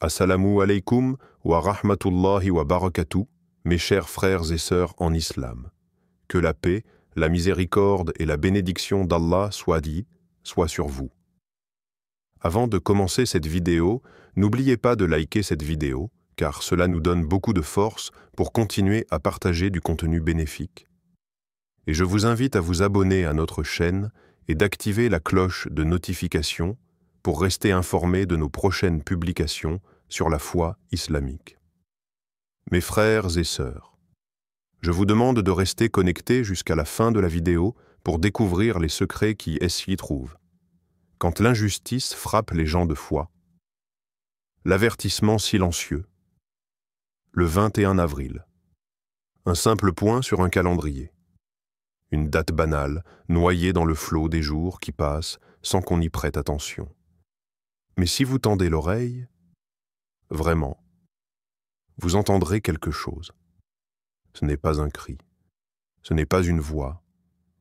Assalamu alaikum wa rahmatullahi wa barakatuh, mes chers frères et sœurs en islam. Que la paix, la miséricorde et la bénédiction d'Allah soient sur vous. Avant de commencer cette vidéo, n'oubliez pas de liker cette vidéo, car cela nous donne beaucoup de force pour continuer à partager du contenu bénéfique. Et je vous invite à vous abonner à notre chaîne et d'activer la cloche de notification pour rester informé de nos prochaines publications sur la foi islamique. Mes frères et sœurs, je vous demande de rester connectés jusqu'à la fin de la vidéo pour découvrir les secrets qui s'y trouvent. Quand l'injustice frappe les gens de foi, l'avertissement silencieux, le 21 avril, un simple point sur un calendrier, une date banale noyée dans le flot des jours qui passent sans qu'on y prête attention. Mais si vous tendez l'oreille, vraiment, vous entendrez quelque chose. Ce n'est pas un cri, ce n'est pas une voix,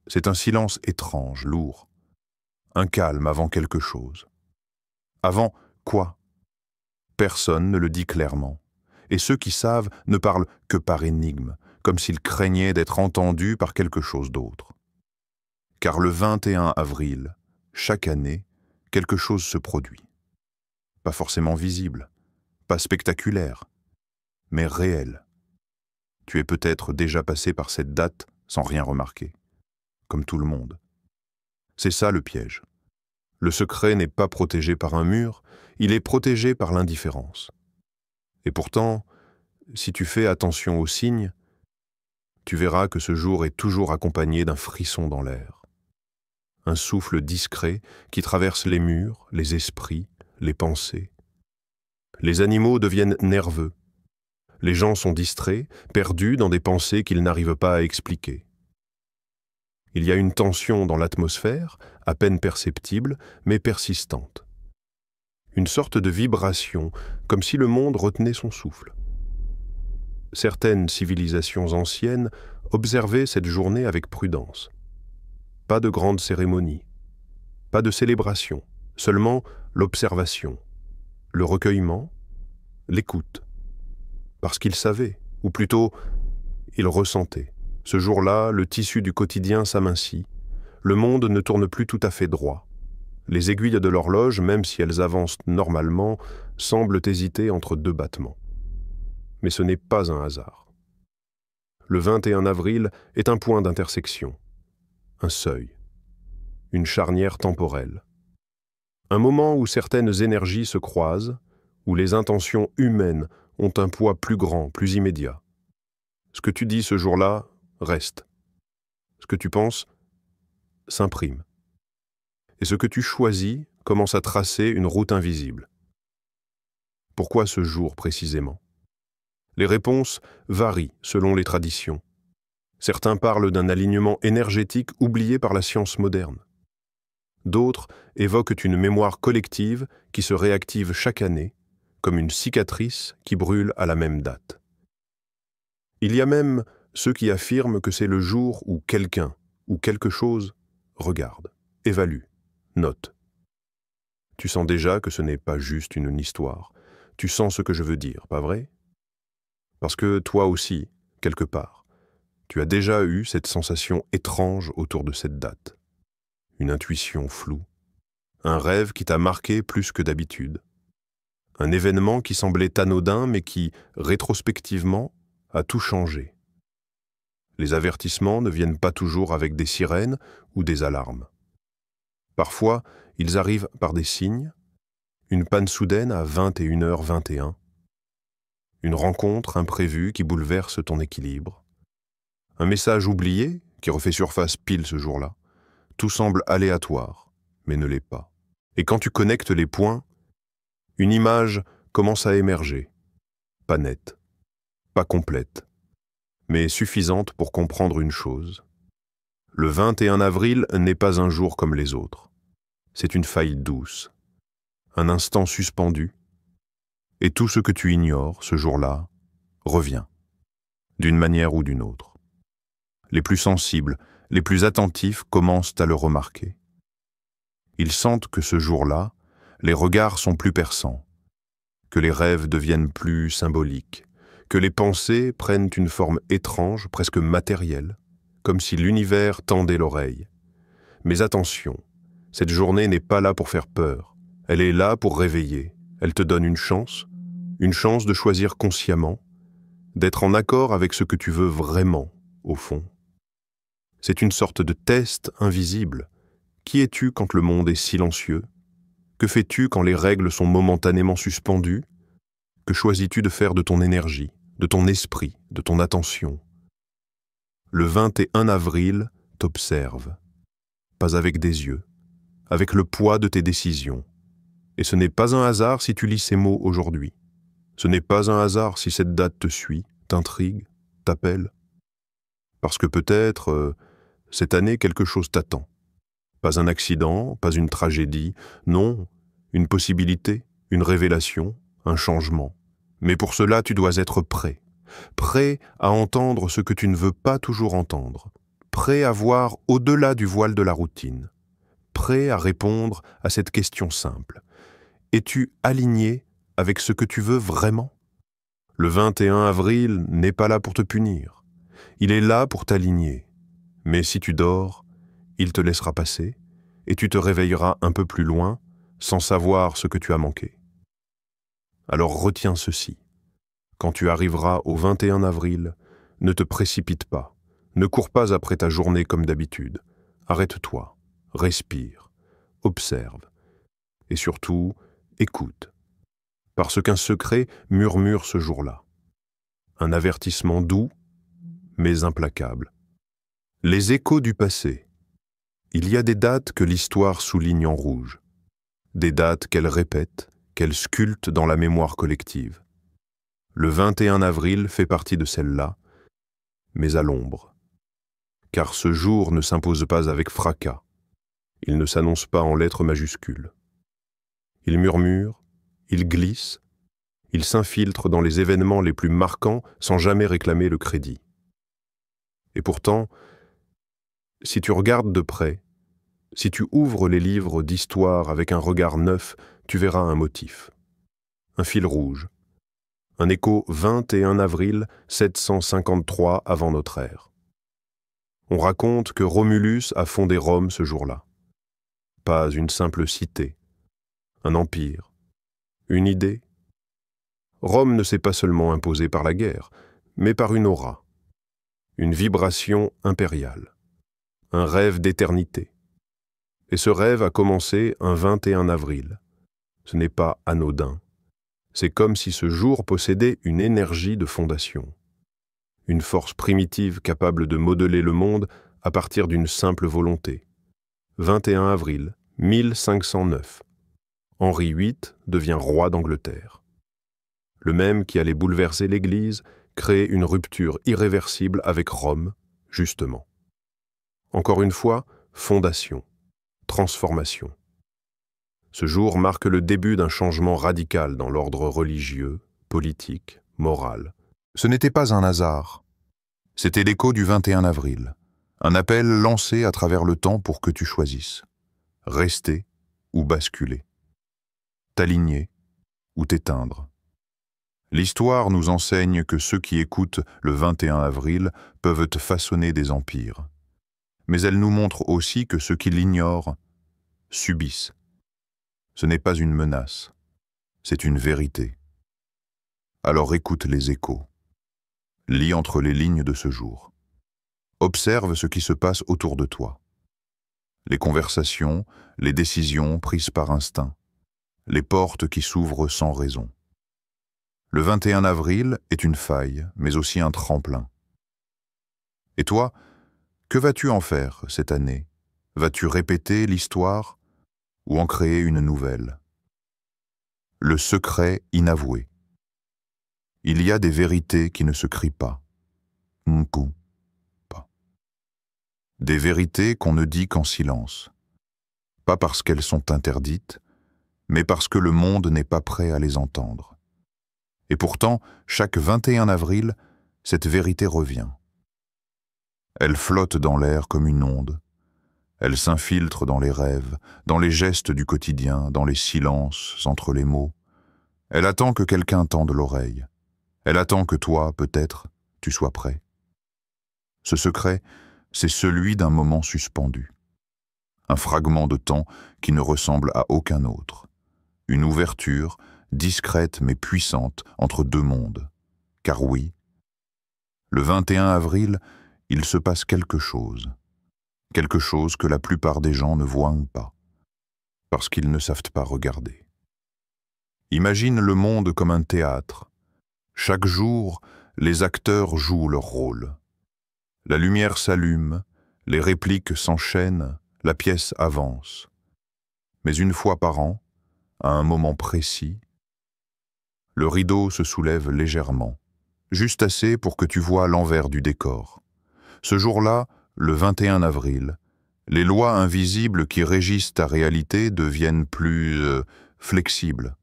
c'est un silence étrange, lourd, un calme avant quelque chose. Avant quoi? Personne ne le dit clairement, et ceux qui savent ne parlent que par énigme, comme s'ils craignaient d'être entendus par quelque chose d'autre. Car le 21 avril, chaque année, quelque chose se produit. Pas forcément visible, pas spectaculaire, mais réel. Tu es peut-être déjà passé par cette date sans rien remarquer, comme tout le monde. C'est ça le piège. Le secret n'est pas protégé par un mur, il est protégé par l'indifférence. Et pourtant, si tu fais attention aux signes, tu verras que ce jour est toujours accompagné d'un frisson dans l'air. Un souffle discret qui traverse les murs, les esprits, les pensées. Les animaux deviennent nerveux. Les gens sont distraits, perdus dans des pensées qu'ils n'arrivent pas à expliquer. Il y a une tension dans l'atmosphère, à peine perceptible, mais persistante. Une sorte de vibration, comme si le monde retenait son souffle. Certaines civilisations anciennes observaient cette journée avec prudence. Pas de grandes cérémonies, pas de célébration, seulement l'observation, le recueillement, l'écoute. Parce qu'ils savaient, ou plutôt, ils ressentaient. Ce jour-là, le tissu du quotidien s'amincit, le monde ne tourne plus tout à fait droit. Les aiguilles de l'horloge, même si elles avancent normalement, semblent hésiter entre deux battements. Mais ce n'est pas un hasard. Le 21 avril est un point d'intersection, un seuil, une charnière temporelle. Un moment où certaines énergies se croisent, où les intentions humaines ont un poids plus grand, plus immédiat. Ce que tu dis ce jour-là reste. Ce que tu penses s'imprime. Et ce que tu choisis commence à tracer une route invisible. Pourquoi ce jour précisément? Les réponses varient selon les traditions. Certains parlent d'un alignement énergétique oublié par la science moderne. D'autres évoquent une mémoire collective qui se réactive chaque année, comme une cicatrice qui brûle à la même date. Il y a même ceux qui affirment que c'est le jour où quelqu'un ou quelque chose regarde, évalue, note. Tu sens déjà que ce n'est pas juste une histoire. Tu sens ce que je veux dire, pas vrai? Parce que toi aussi, quelque part, tu as déjà eu cette sensation étrange autour de cette date. Une intuition floue, un rêve qui t'a marqué plus que d'habitude. Un événement qui semblait anodin mais qui, rétrospectivement, a tout changé. Les avertissements ne viennent pas toujours avec des sirènes ou des alarmes. Parfois, ils arrivent par des signes, une panne soudaine à 21h21, une rencontre imprévue qui bouleverse ton équilibre, un message oublié qui refait surface pile ce jour-là. Tout semble aléatoire, mais ne l'est pas. Et quand tu connectes les points, une image commence à émerger, pas nette, pas complète, mais suffisante pour comprendre une chose. Le 21 avril n'est pas un jour comme les autres. C'est une faille douce, un instant suspendu, et tout ce que tu ignores ce jour-là revient, d'une manière ou d'une autre. Les plus sensibles, les plus attentifs commencent à le remarquer. Ils sentent que ce jour-là, les regards sont plus perçants, que les rêves deviennent plus symboliques, que les pensées prennent une forme étrange, presque matérielle, comme si l'univers tendait l'oreille. Mais attention, cette journée n'est pas là pour faire peur, elle est là pour réveiller, elle te donne une chance de choisir consciemment, d'être en accord avec ce que tu veux vraiment, au fond. C'est une sorte de test invisible. Qui es-tu quand le monde est silencieux? Que fais-tu quand les règles sont momentanément suspendues? Que choisis-tu de faire de ton énergie, de ton esprit, de ton attention? Le 21 avril t'observe, pas avec des yeux, avec le poids de tes décisions. Et ce n'est pas un hasard si tu lis ces mots aujourd'hui. Ce n'est pas un hasard si cette date te suit, t'intrigue, t'appelle. Parce que peut-être, cette année, quelque chose t'attend. Pas un accident, pas une tragédie, non, une possibilité, une révélation, un changement. Mais pour cela, tu dois être prêt. Prêt à entendre ce que tu ne veux pas toujours entendre. Prêt à voir au-delà du voile de la routine. Prêt à répondre à cette question simple. Es-tu aligné avec ce que tu veux vraiment? Le 21 avril n'est pas là pour te punir. Il est là pour t'aligner. Mais si tu dors, il te laissera passer et tu te réveilleras un peu plus loin sans savoir ce que tu as manqué. Alors retiens ceci. Quand tu arriveras au 21 avril, ne te précipite pas. Ne cours pas après ta journée comme d'habitude. Arrête-toi, respire, observe et surtout, écoute. Parce qu'un secret murmure ce jour-là. Un avertissement doux, mais implacable. Les échos du passé. Il y a des dates que l'histoire souligne en rouge. Des dates qu'elle répète, qu'elle sculpte dans la mémoire collective. Le 21 avril fait partie de celle-là, mais à l'ombre. Car ce jour ne s'impose pas avec fracas. Il ne s'annonce pas en lettres majuscules. Il murmure, il glisse, il s'infiltre dans les événements les plus marquants sans jamais réclamer le crédit. Et pourtant, si tu regardes de près, si tu ouvres les livres d'histoire avec un regard neuf, tu verras un motif, un fil rouge, un écho 21 avril 753 avant notre ère. On raconte que Romulus a fondé Rome ce jour-là. Pas une simple cité, un empire, une idée. Rome ne s'est pas seulement imposée par la guerre, mais par une aura, une vibration impériale, un rêve d'éternité. Et ce rêve a commencé un 21 avril. Ce n'est pas anodin. C'est comme si ce jour possédait une énergie de fondation, une force primitive capable de modeler le monde à partir d'une simple volonté. 21 avril 1509. Henri VIII devient roi d'Angleterre. Le même qui allait bouleverser l'Église, créer une rupture irréversible avec Rome, justement. Encore une fois, fondation, transformation. Ce jour marque le début d'un changement radical dans l'ordre religieux, politique, moral. Ce n'était pas un hasard. C'était l'écho du 21 avril, un appel lancé à travers le temps pour que tu choisisses. Rester ou basculer. T'aligner ou t'éteindre. L'histoire nous enseigne que ceux qui écoutent le 21 avril peuvent façonner des empires. Mais elle nous montre aussi que ceux qui l'ignorent subissent. Ce n'est pas une menace, c'est une vérité. Alors écoute les échos. Lis entre les lignes de ce jour. Observe ce qui se passe autour de toi. Les conversations, les décisions prises par instinct, les portes qui s'ouvrent sans raison. Le 21 avril est une faille, mais aussi un tremplin. Et toi, que vas-tu en faire cette année? Vas-tu répéter l'histoire ou en créer une nouvelle? Le secret inavoué. Il y a des vérités qui ne se crient pas. Nku, pas. Des vérités qu'on ne dit qu'en silence. Pas parce qu'elles sont interdites, mais parce que le monde n'est pas prêt à les entendre. Et pourtant, chaque 21 avril, cette vérité revient. Elle flotte dans l'air comme une onde. Elle s'infiltre dans les rêves, dans les gestes du quotidien, dans les silences entre les mots. Elle attend que quelqu'un tende l'oreille. Elle attend que toi, peut-être, tu sois prêt. Ce secret, c'est celui d'un moment suspendu. Un fragment de temps qui ne ressemble à aucun autre. Une ouverture, discrète mais puissante, entre deux mondes. Car oui, le 21 avril, il se passe quelque chose. Quelque chose que la plupart des gens ne voient pas, parce qu'ils ne savent pas regarder. Imagine le monde comme un théâtre. Chaque jour, les acteurs jouent leur rôle. La lumière s'allume, les répliques s'enchaînent, la pièce avance. Mais une fois par an, à un moment précis, le rideau se soulève légèrement, juste assez pour que tu vois l'envers du décor. Ce jour-là, le 21 avril, les lois invisibles qui régissent ta réalité deviennent plus flexibles.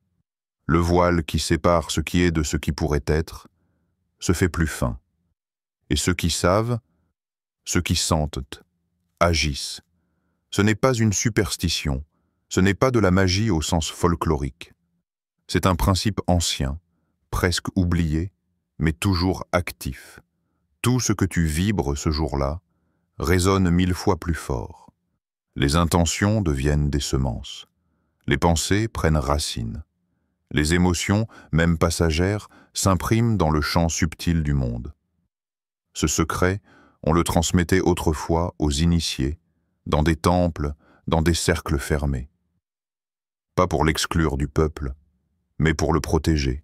Le voile qui sépare ce qui est de ce qui pourrait être se fait plus fin. Et ceux qui savent, ceux qui sentent, agissent. Ce n'est pas une superstition, ce n'est pas de la magie au sens folklorique. C'est un principe ancien, presque oublié, mais toujours actif. Tout ce que tu vibres ce jour-là résonne 1000 fois plus fort. Les intentions deviennent des semences. Les pensées prennent racine. Les émotions, même passagères, s'impriment dans le champ subtil du monde. Ce secret, on le transmettait autrefois aux initiés, dans des temples, dans des cercles fermés. Pas pour l'exclure du peuple, mais pour le protéger,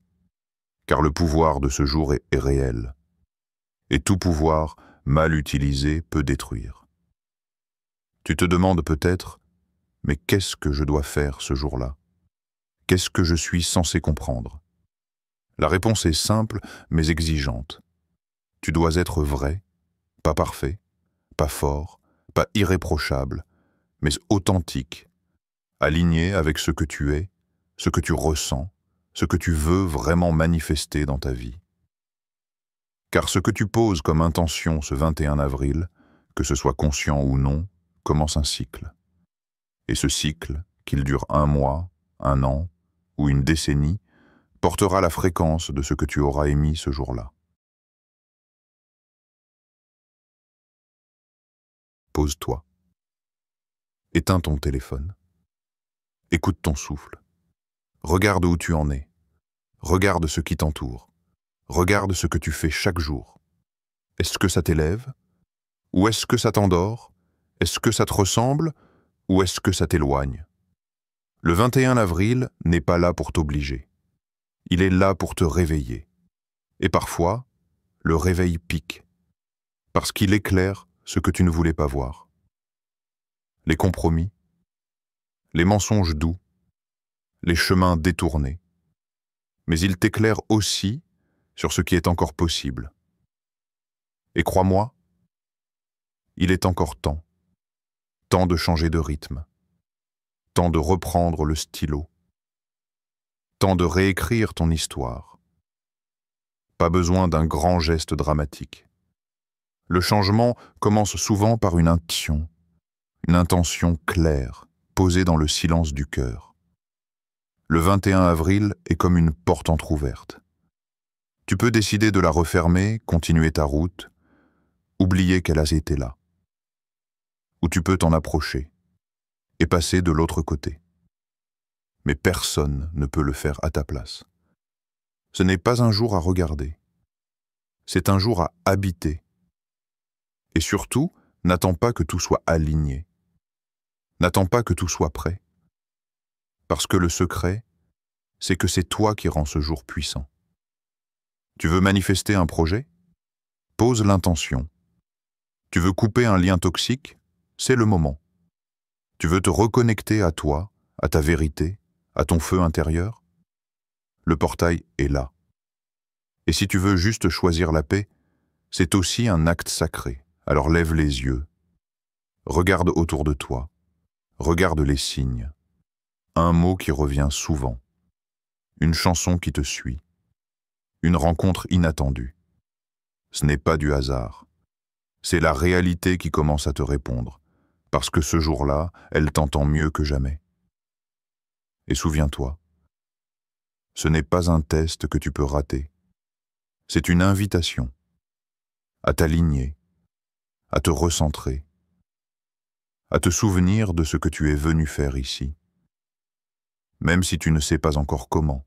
car le pouvoir de ce jour est réel. Et tout pouvoir, mal utilisé, peut détruire. Tu te demandes peut-être, mais qu'est-ce que je dois faire ce jour-là? Qu'est-ce que je suis censé comprendre? La réponse est simple, mais exigeante. Tu dois être vrai, pas parfait, pas fort, pas irréprochable, mais authentique, aligné avec ce que tu es, ce que tu ressens, ce que tu veux vraiment manifester dans ta vie. Car ce que tu poses comme intention ce 21 avril, que ce soit conscient ou non, commence un cycle. Et ce cycle, qu'il dure 1 mois, 1 an ou une décennie, portera la fréquence de ce que tu auras émis ce jour-là. Pose-toi. Éteins ton téléphone. Écoute ton souffle. Regarde où tu en es. Regarde ce qui t'entoure. Regarde ce que tu fais chaque jour. Est-ce que ça t'élève? Ou est-ce que ça t'endort? Est-ce que ça te ressemble? Ou est-ce que ça t'éloigne? Le 21 avril n'est pas là pour t'obliger. Il est là pour te réveiller. Et parfois, le réveil pique, parce qu'il éclaire ce que tu ne voulais pas voir. Les compromis, les mensonges doux, les chemins détournés. Mais il t'éclaire aussi sur ce qui est encore possible. Et crois-moi, il est encore temps de changer de rythme, temps de reprendre le stylo, temps de réécrire ton histoire. Pas besoin d'un grand geste dramatique. Le changement commence souvent par une intention claire, posée dans le silence du cœur. Le 21 avril est comme une porte entr'ouverte. Tu peux décider de la refermer, continuer ta route, oublier qu'elle a été là. Ou tu peux t'en approcher et passer de l'autre côté. Mais personne ne peut le faire à ta place. Ce n'est pas un jour à regarder. C'est un jour à habiter. Et surtout, n'attends pas que tout soit aligné. N'attends pas que tout soit prêt. Parce que le secret, c'est que c'est toi qui rends ce jour puissant. Tu veux manifester un projet? Pose l'intention. Tu veux couper un lien toxique? C'est le moment. Tu veux te reconnecter à toi, à ta vérité, à ton feu intérieur? Le portail est là. Et si tu veux juste choisir la paix, c'est aussi un acte sacré. Alors lève les yeux. Regarde autour de toi. Regarde les signes. Un mot qui revient souvent. Une chanson qui te suit. Une rencontre inattendue. Ce n'est pas du hasard. C'est la réalité qui commence à te répondre. Parce que ce jour-là, elle t'entend mieux que jamais. Et souviens-toi, Ce n'est pas un test que tu peux rater. C'est une invitation à t'aligner, à te recentrer, à te souvenir de ce que tu es venu faire ici. Même si tu ne sais pas encore comment,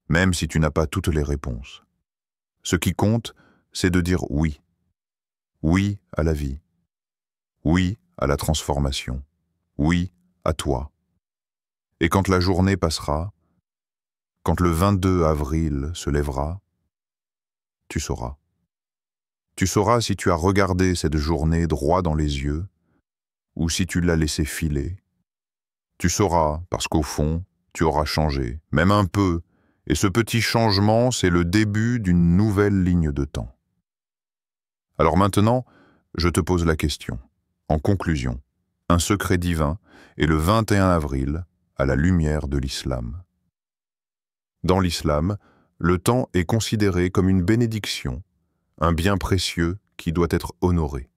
même si tu n'as pas toutes les réponses. Ce qui compte, c'est de dire oui. Oui à la vie. Oui à la transformation. Oui à toi. Et quand la journée passera, quand le 22 avril se lèvera, tu sauras. Tu sauras si tu as regardé cette journée droit dans les yeux ou si tu l'as laissé filer. Tu sauras parce qu'au fond, tu auras changé, même un peu, et ce petit changement, c'est le début d'une nouvelle ligne de temps. Alors maintenant, je te pose la question. En conclusion, un secret divin est le 21 avril à la lumière de l'islam. Dans l'islam, le temps est considéré comme une bénédiction, un bien précieux qui doit être honoré.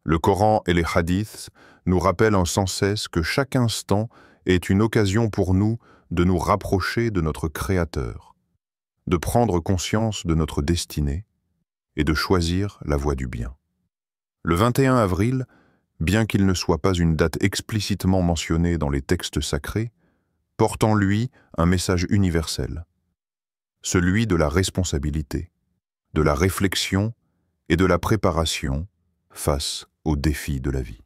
Le Coran et les hadiths nous rappellent sans cesse que chaque instant est une occasion pour nous de nous rapprocher de notre Créateur, de prendre conscience de notre destinée et de choisir la voie du bien. Le 21 avril, bien qu'il ne soit pas une date explicitement mentionnée dans les textes sacrés, porte en lui un message universel, celui de la responsabilité, de la réflexion et de la préparation face aux défis de la vie.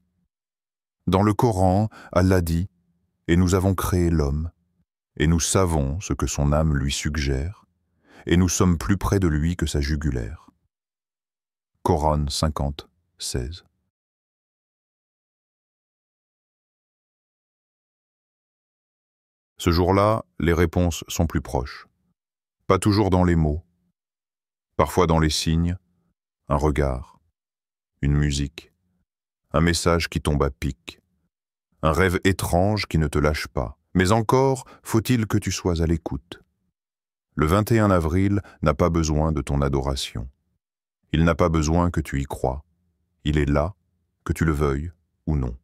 Dans le Coran, Allah dit « Et nous avons créé l'homme, et nous savons ce que son âme lui suggère, et nous sommes plus près de lui que sa jugulaire. » Coran 50, 16. Ce jour-là, les réponses sont plus proches. Pas toujours dans les mots, parfois dans les signes, un regard, une musique, un message qui tombe à pic, un rêve étrange qui ne te lâche pas. Mais encore, faut-il que tu sois à l'écoute. Le 21 avril n'a pas besoin de ton adoration. Il n'a pas besoin que tu y crois. Il est là, que tu le veuilles ou non.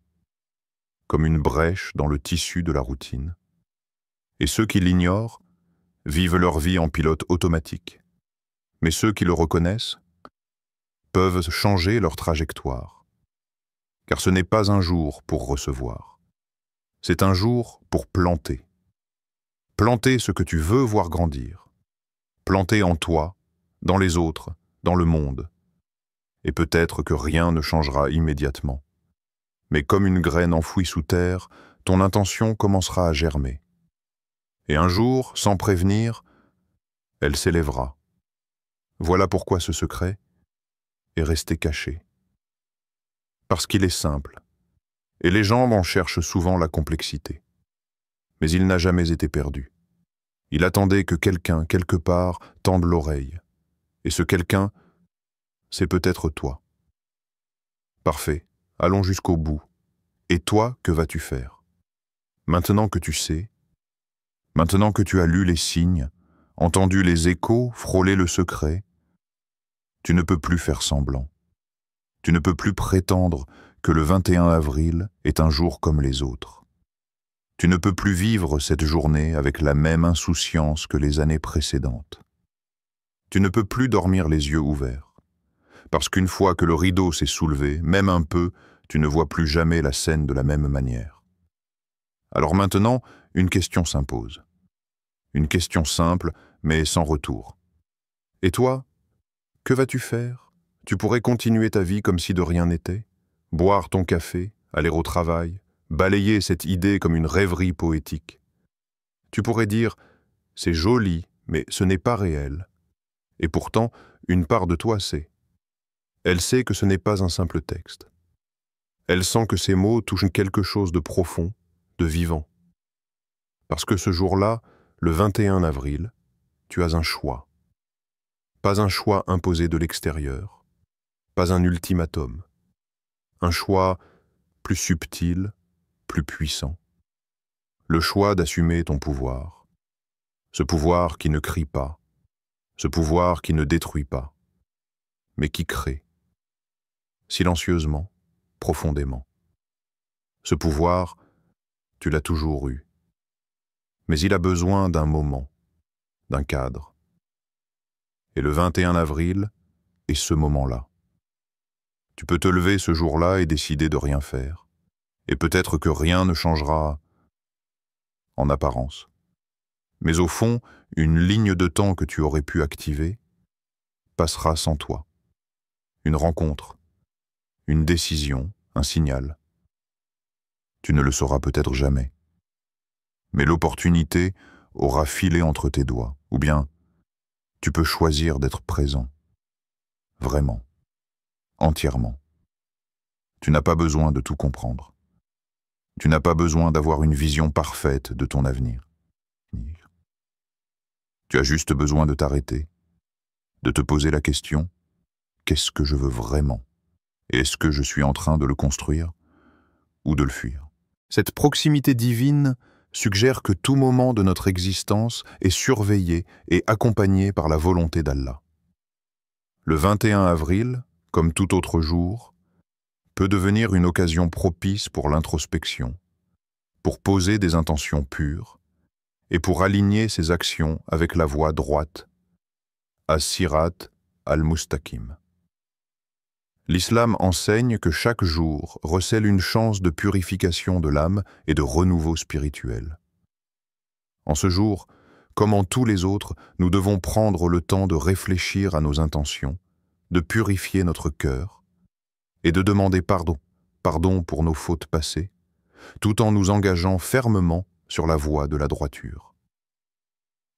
Comme une brèche dans le tissu de la routine. Et ceux qui l'ignorent vivent leur vie en pilote automatique. Mais ceux qui le reconnaissent peuvent changer leur trajectoire. Car ce n'est pas un jour pour recevoir. C'est un jour pour planter. Planter ce que tu veux voir grandir. Planter en toi, dans les autres, dans le monde. Et peut-être que rien ne changera immédiatement. Mais comme une graine enfouie sous terre, ton intention commencera à germer. Et un jour, sans prévenir, elle s'élèvera. Voilà pourquoi ce secret est resté caché. Parce qu'il est simple, et les gens en cherchent souvent la complexité. Mais il n'a jamais été perdu. Il attendait que quelqu'un, quelque part, tende l'oreille. Et ce quelqu'un, c'est peut-être toi. Parfait, allons jusqu'au bout. Et toi, que vas-tu faire? Maintenant que tu sais, maintenant que tu as lu les signes, entendu les échos, frôlé le secret, tu ne peux plus faire semblant. Tu ne peux plus prétendre que le 21 avril est un jour comme les autres. Tu ne peux plus vivre cette journée avec la même insouciance que les années précédentes. Tu ne peux plus dormir les yeux ouverts, parce qu'une fois que le rideau s'est soulevé, même un peu, tu ne vois plus jamais la scène de la même manière. Alors maintenant, une question s'impose. Une question simple, mais sans retour. Et toi, que vas-tu faire? Tu pourrais continuer ta vie comme si de rien n'était? Boire ton café, aller au travail, balayer cette idée comme une rêverie poétique. Tu pourrais dire « c'est joli, mais ce n'est pas réel ». Et pourtant, une part de toi sait. Elle sait que ce n'est pas un simple texte. Elle sent que ces mots touchent quelque chose de profond, de vivant. Parce que ce jour-là, le 21 avril, tu as un choix. Pas un choix imposé de l'extérieur, pas un ultimatum. Un choix plus subtil, plus puissant. Le choix d'assumer ton pouvoir. Ce pouvoir qui ne crie pas, ce pouvoir qui ne détruit pas, mais qui crée. Silencieusement, profondément. Ce pouvoir, tu l'as toujours eu. Mais il a besoin d'un moment, d'un cadre. Et le 21 avril est ce moment-là. Tu peux te lever ce jour-là et décider de rien faire. Et peut-être que rien ne changera en apparence. Mais au fond, une ligne de temps que tu aurais pu activer passera sans toi. Une rencontre, une décision, un signal. Tu ne le sauras peut-être jamais. Mais l'opportunité aura filé entre tes doigts. Ou bien, tu peux choisir d'être présent. Vraiment. Entièrement. Tu n'as pas besoin de tout comprendre. Tu n'as pas besoin d'avoir une vision parfaite de ton avenir. Tu as juste besoin de t'arrêter, de te poser la question, qu'est-ce que je veux vraiment? Et est-ce que je suis en train de le construire ou de le fuir? Cette proximité divine suggère que tout moment de notre existence est surveillé et accompagné par la volonté d'Allah. Le 21 avril, comme tout autre jour, peut devenir une occasion propice pour l'introspection, pour poser des intentions pures et pour aligner ses actions avec la voie droite, as-sirat al-mustaqim. L'islam enseigne que chaque jour recèle une chance de purification de l'âme et de renouveau spirituel. En ce jour, comme en tous les autres, nous devons prendre le temps de réfléchir à nos intentions, de purifier notre cœur et de demander pardon pour nos fautes passées, tout en nous engageant fermement sur la voie de la droiture.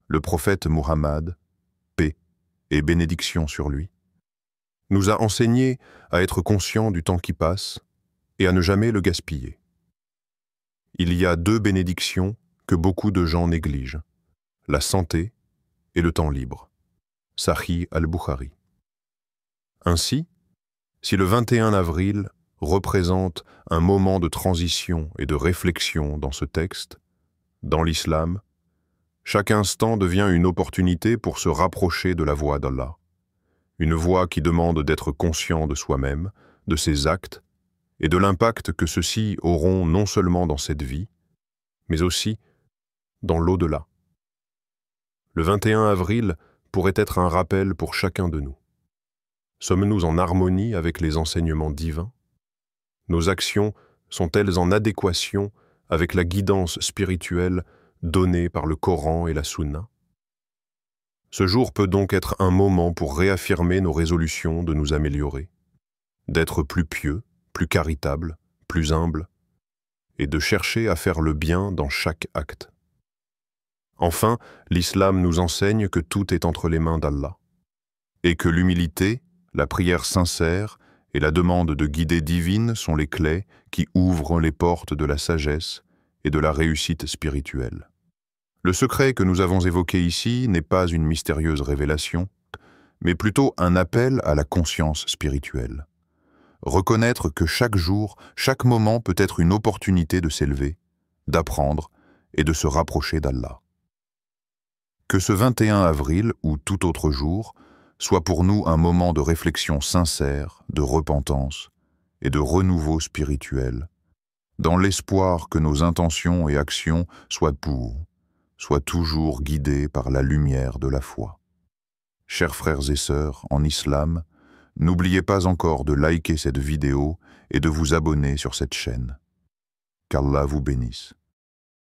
Le prophète Muhammad, paix et bénédiction sur lui, nous a enseigné à être conscients du temps qui passe et à ne jamais le gaspiller. Il y a deux bénédictions que beaucoup de gens négligent, la santé et le temps libre. Sahih al-Bukhari. Ainsi, si le 21 avril représente un moment de transition et de réflexion dans ce texte, dans l'islam, chaque instant devient une opportunité pour se rapprocher de la voie d'Allah. Une voie qui demande d'être conscient de soi-même, de ses actes et de l'impact que ceux-ci auront non seulement dans cette vie, mais aussi dans l'au-delà. Le 21 avril pourrait être un rappel pour chacun de nous. Sommes-nous en harmonie avec les enseignements divins? Nos actions sont-elles en adéquation avec la guidance spirituelle donnée par le Coran et la Sunna? Ce jour peut donc être un moment pour réaffirmer nos résolutions de nous améliorer, d'être plus pieux, plus caritables, plus humbles, et de chercher à faire le bien dans chaque acte. Enfin, l'islam nous enseigne que tout est entre les mains d'Allah, et que l'humilité, la prière sincère et la demande de guidée divine sont les clés qui ouvrent les portes de la sagesse et de la réussite spirituelle. Le secret que nous avons évoqué ici n'est pas une mystérieuse révélation, mais plutôt un appel à la conscience spirituelle. Reconnaître que chaque jour, chaque moment peut être une opportunité de s'élever, d'apprendre et de se rapprocher d'Allah. Que ce 21 avril ou tout autre jour soit pour nous un moment de réflexion sincère, de repentance et de renouveau spirituel, dans l'espoir que nos intentions et actions soient toujours guidées par la lumière de la foi. Chers frères et sœurs en islam, n'oubliez pas encore de liker cette vidéo et de vous abonner sur cette chaîne. Qu'Allah vous bénisse.